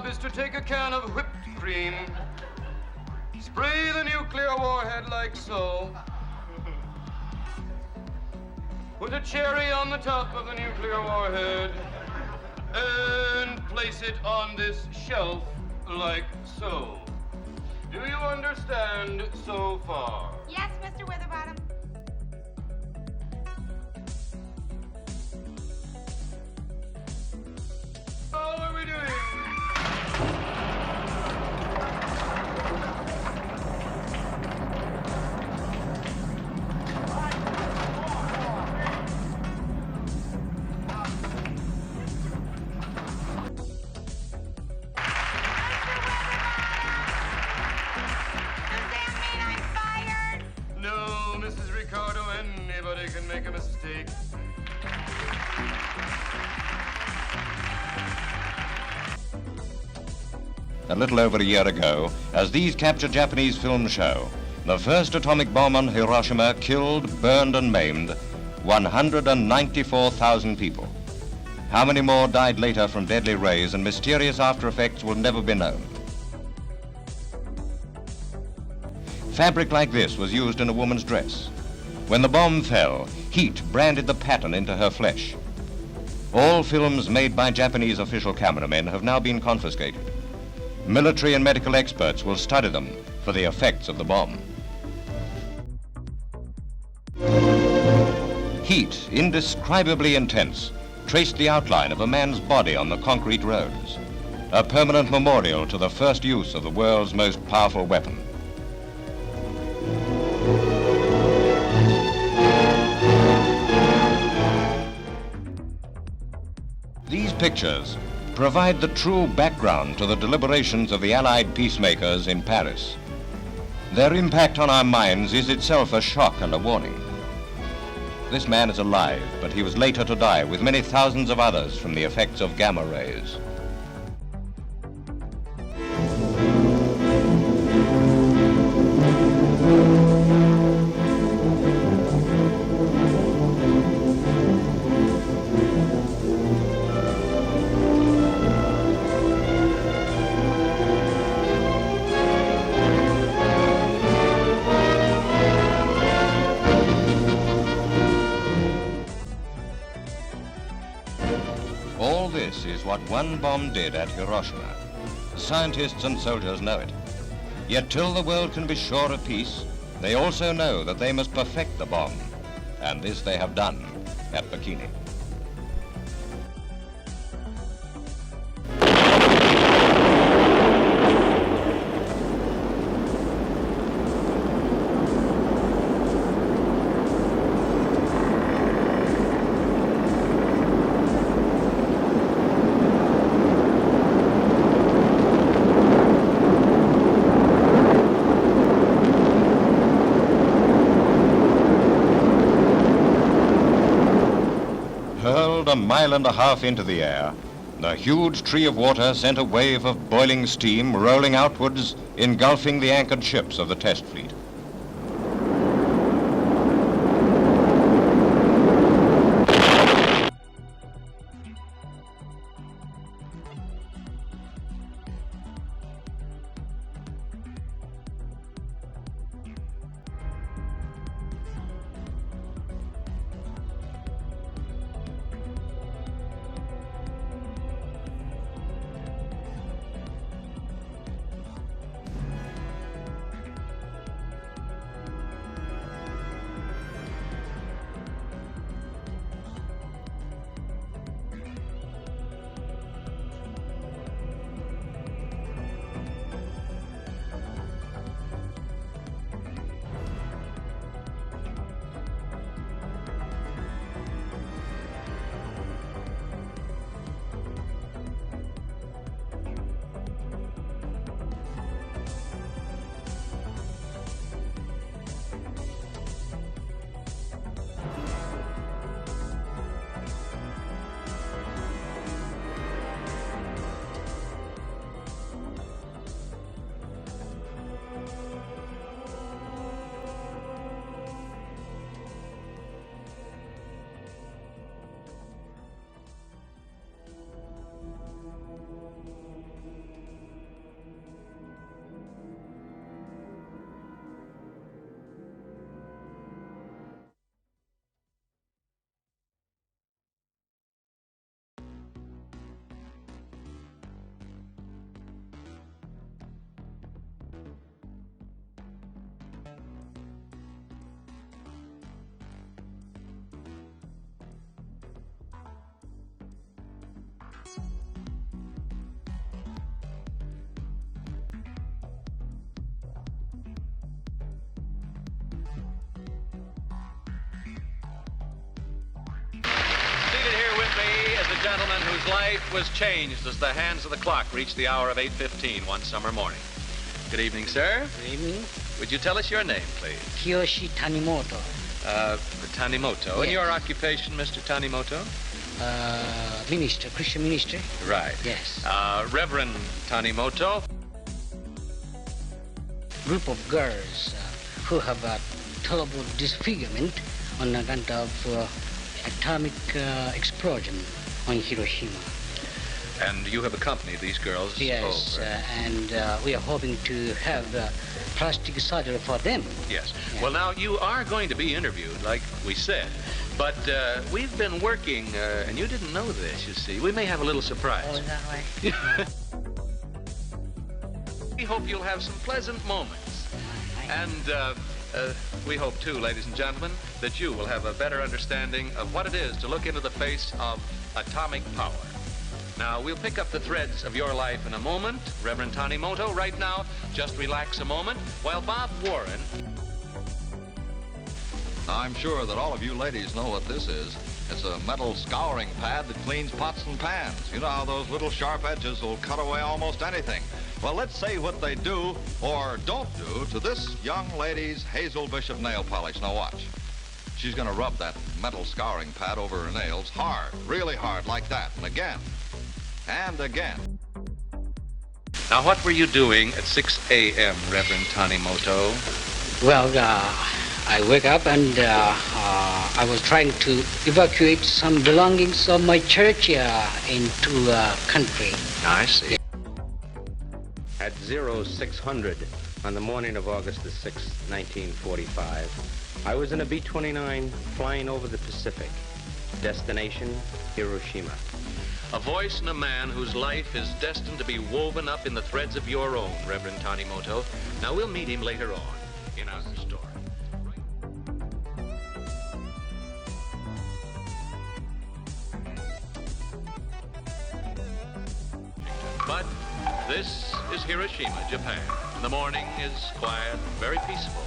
job is to take a can of whipped cream, spray the nuclear warhead like so, put a cherry on the top of the nuclear warhead, and place it on this shelf like so. Do you understand so far? Yes, Mr. Witherbottom. How are we doing? No, Mrs. Ricardo, anybody can make a mistake. A little over a year ago, as these captured Japanese films show, the first atomic bomb on Hiroshima killed, burned, and maimed 194,000 people. How many more died later from deadly rays and mysterious after effects will never be known. Fabric like this was used in a woman's dress. When the bomb fell, heat branded the pattern into her flesh. All films made by Japanese official cameramen have now been confiscated. Military and medical experts will study them for the effects of the bomb. Heat, indescribably intense, traced the outline of a man's body on the concrete roads, a permanent memorial to the first use of the world's most powerful weapon. These pictures provide the true background to the deliberations of the Allied peacemakers in Paris. Their impact on our minds is itself a shock and a warning. This man is alive, but he was later to die with many thousands of others from the effects of gamma rays. All this is what one bomb did at Hiroshima. Scientists and soldiers know it. Yet till the world can be sure of peace, they also know that they must perfect the bomb. And this they have done at Bikini. Hurled a mile and a half into the air, the huge tree of water sent a wave of boiling steam rolling outwards, engulfing the anchored ships of the test fleet. and gentlemen, whose life was changed as the hands of the clock reached the hour of 8:15 one summer morning. Good evening, sir. Good evening. Would you tell us your name, please? Kiyoshi Tanimoto. Tanimoto. Yes. And your occupation, Mr. Tanimoto? Minister, Christian minister. Right. Yes. Reverend Tanimoto. Group of girls who have a terrible disfigurement on account of atomic explosion on Hiroshima. And you have accompanied these girls Yes, over. and we are hoping to have plastic surgery for them. Yes. Yeah. Well, now, you are going to be interviewed, like we said. But we've been working, and you didn't know this, you see. We may have a little surprise. Oh, is that right? We hope you'll have some pleasant moments. And we hope, too, ladies and gentlemen, that you will have a better understanding of what it is to look into the face of atomic power. Now, we'll pick up the threads of your life in a moment. Reverend Tanimoto, right now, just relax a moment while Bob Warren... I'm sure that all of you ladies know what this is. It's a metal scouring pad that cleans pots and pans. You know how those little sharp edges will cut away almost anything. Well, let's say what they do or don't do to this young lady's Hazel Bishop nail polish. Now watch. She's going to rub that metal scouring pad over her nails hard, really hard, like that. And again. And again. Now, what were you doing at 6 a.m., Reverend Tanimoto? Well, I wake up and I was trying to evacuate some belongings of my church into country. I see. At 0600 on the morning of August the 6th, 1945, I was in a B-29 flying over the Pacific. Destination, Hiroshima. A voice and a man whose life is destined to be woven up in the threads of your own, Reverend Tanimoto. Now, we'll meet him later on in our story. But this is Hiroshima, Japan. The morning is quiet, very peaceful.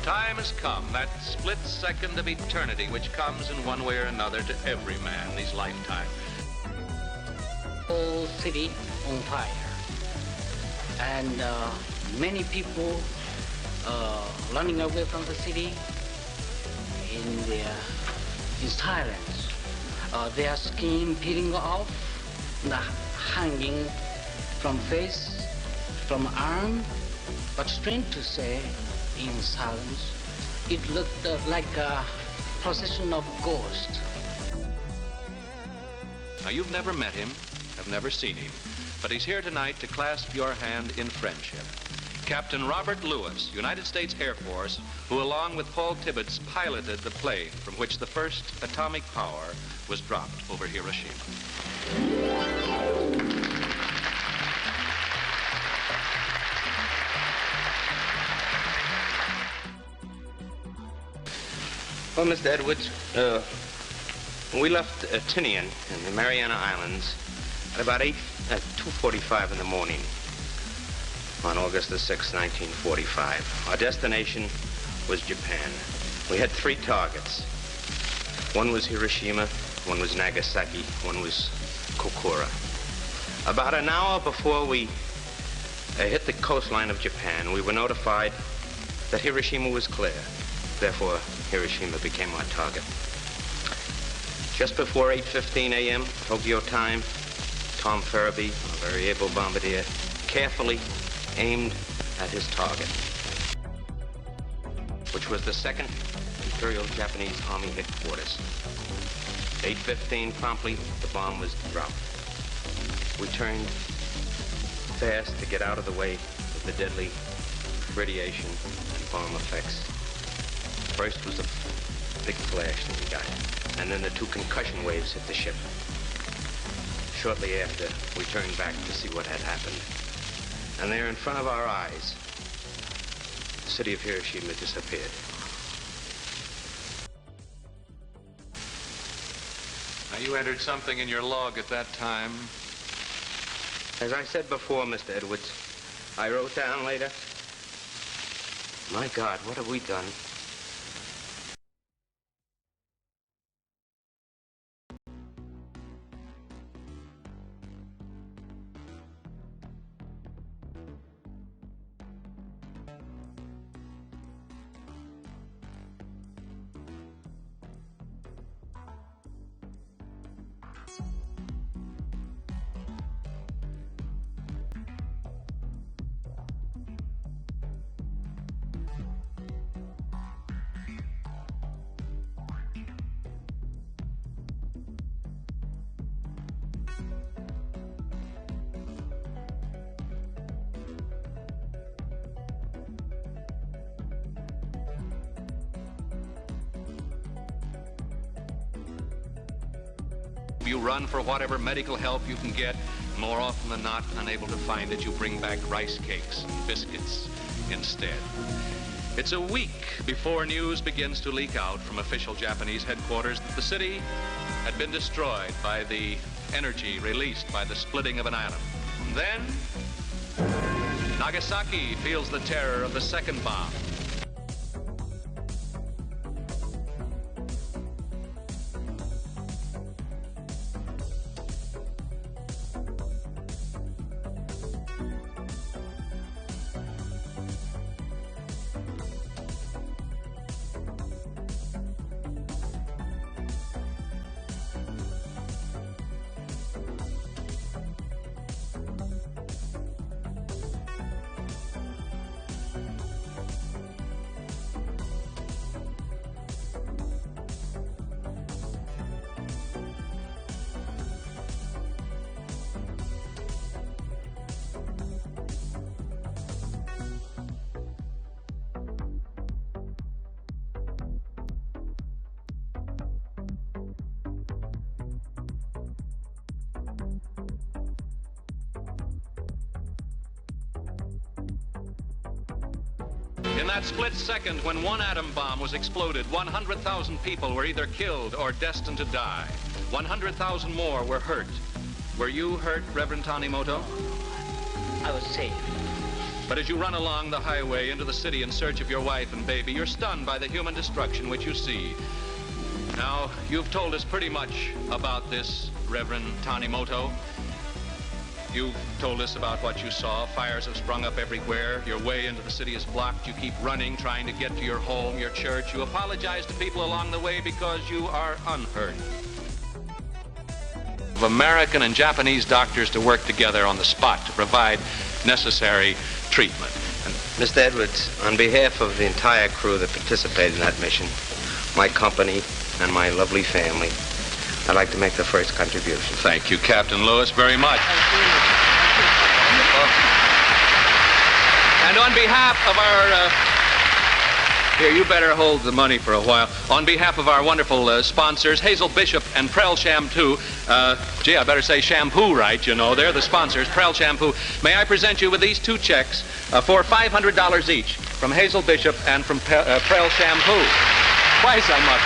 Time has come, that split second of eternity which comes in one way or another to every man in his lifetime. Whole city on fire. And many people running away from the city in silence. Their skin peeling off, the hanging from face, from arm. But strange to say, in silence, it looked like a procession of ghosts. Now, you've never met him, have never seen him, but he's here tonight to clasp your hand in friendship. Captain Robert Lewis, United States Air Force, who along with Paul Tibbets piloted the plane from which the first atomic power was dropped over Hiroshima. Well, Mr. Edwards, we left Tinian in the Mariana Islands at about 2:45 in the morning on August the 6th, 1945. Our destination was Japan. We had 3 targets. One was Hiroshima, one was Nagasaki, one was Kokura. About an hour before we hit the coastline of Japan, we were notified that Hiroshima was clear. Therefore, Hiroshima became our target. Just before 8:15 a.m. Tokyo time, Tom Farabee, a very able bombardier, carefully aimed at his target, which was the 2nd Imperial Japanese Army headquarters. 8:15 promptly, the bomb was dropped. We turned fast to get out of the way of the deadly radiation and bomb effects. First was a big flash that we got, and then the 2 concussion waves hit the ship. Shortly after, we turned back to see what had happened. And there in front of our eyes, the city of Hiroshima disappeared. Now, you entered something in your log at that time. As I said before, Mr. Edwards, I wrote down later My God, what have we done? You run for whatever medical help you can get. More often than not, unable to find it, you bring back rice cakes and biscuits instead. It's a week before news begins to leak out from official Japanese headquarters that the city had been destroyed by the energy released by the splitting of an atom. Then, Nagasaki feels the terror of the second bomb. In that split second when one atom bomb was exploded, 100,000 people were either killed or destined to die. 100,000 more were hurt. Were you hurt, Reverend Tanimoto? I was safe. But as you run along the highway into the city in search of your wife and baby, you're stunned by the human destruction which you see. Now, you've told us pretty much about this, Reverend Tanimoto. You've told us about what you saw. Fires have sprung up everywhere. Your way into the city is blocked. You keep running, trying to get to your home, your church. You apologize to people along the way because you are unhurt. Of American and Japanese doctors to work together on the spot to provide necessary treatment. And Mr. Edwards, on behalf of the entire crew that participated in that mission, my company and my lovely family, I'd like to make the first contribution. Thank you, Captain Lewis, very much. And on behalf of our... Here, you better hold the money for a while. On behalf of our wonderful sponsors, Hazel Bishop and Prel Shampoo. Gee, I better say shampoo right, you know. They're the sponsors, Prel Shampoo. May I present you with these two checks for $500 each from Hazel Bishop and from Prel Shampoo. Twice I much.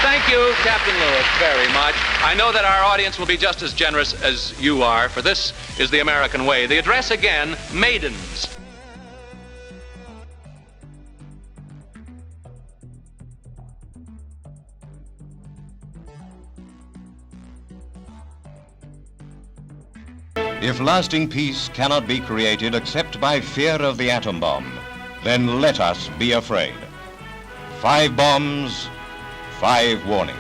Thank you, Captain Lewis, very much. I know that our audience will be just as generous as you are, for this is the American way. The address again, Maidens. If lasting peace cannot be created except by fear of the atom bomb, then let us be afraid. 5 bombs, 5 warnings.